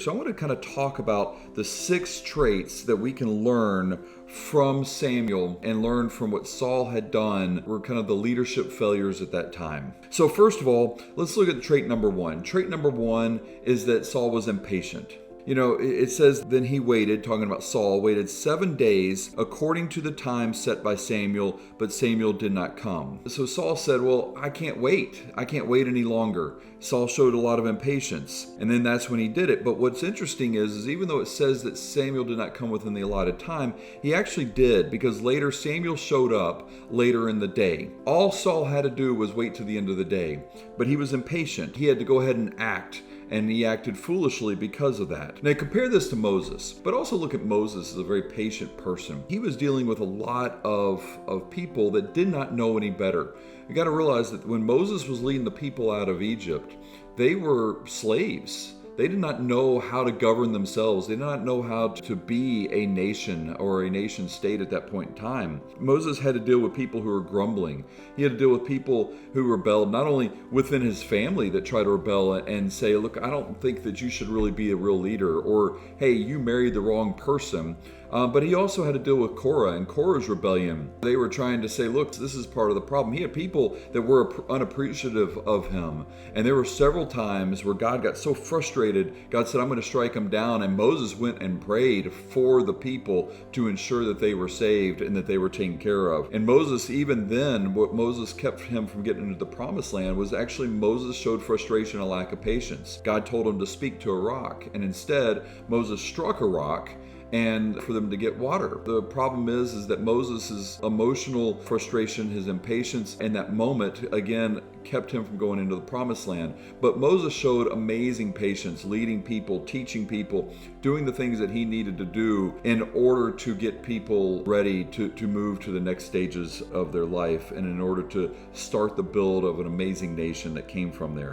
So I want to kind of talk about the 6 traits that we can learn from Samuel and learn from what Saul had done were kind of the leadership failures at that time. So first of all, let's look at trait number 1. Trait number 1 is that Saul was impatient. You know, it says, then he waited, talking about Saul, waited 7 days according to the time set by Samuel, but Samuel did not come. So Saul said, well, I can't wait. I can't wait any longer. Saul showed a lot of impatience, and then that's when he did it. But what's interesting is even though it says that Samuel did not come within the allotted time, he actually did, because later Samuel showed up later in the day. All Saul had to do was wait to the end of the day, but he was impatient. He had to go ahead and act. And he acted foolishly because of that. Now compare this to Moses, but also look at Moses as a very patient person. He was dealing with a lot of people that did not know any better. You got to realize that when Moses was leading the people out of Egypt, they were slaves. They did not know how to govern themselves. They did not know how to be a nation or a nation state at that point in time. Moses had to deal with people who were grumbling. He had to deal with people who rebelled, not only within his family that tried to rebel and say, look, I don't think that you should really be a real leader, or, hey, you married the wrong person. But he also had to deal with Korah and Korah's rebellion. They were trying to say, look, this is part of the problem. He had people that were unappreciative of him. And there were several times where God got so frustrated, God said, I'm going to strike him down. And Moses went and prayed for the people to ensure that they were saved and that they were taken care of. And Moses, even then, what Moses kept him from getting into the promised land was actually Moses showed frustration and lack of patience. God told him to speak to a rock. And instead, Moses struck a rock and for them to get water. The problem is that Moses' emotional frustration, his impatience in that moment, again, kept him from going into the promised land. But Moses showed amazing patience, leading people, teaching people, doing the things that he needed to do in order to get people ready to move to the next stages of their life and in order to start the build of an amazing nation that came from there.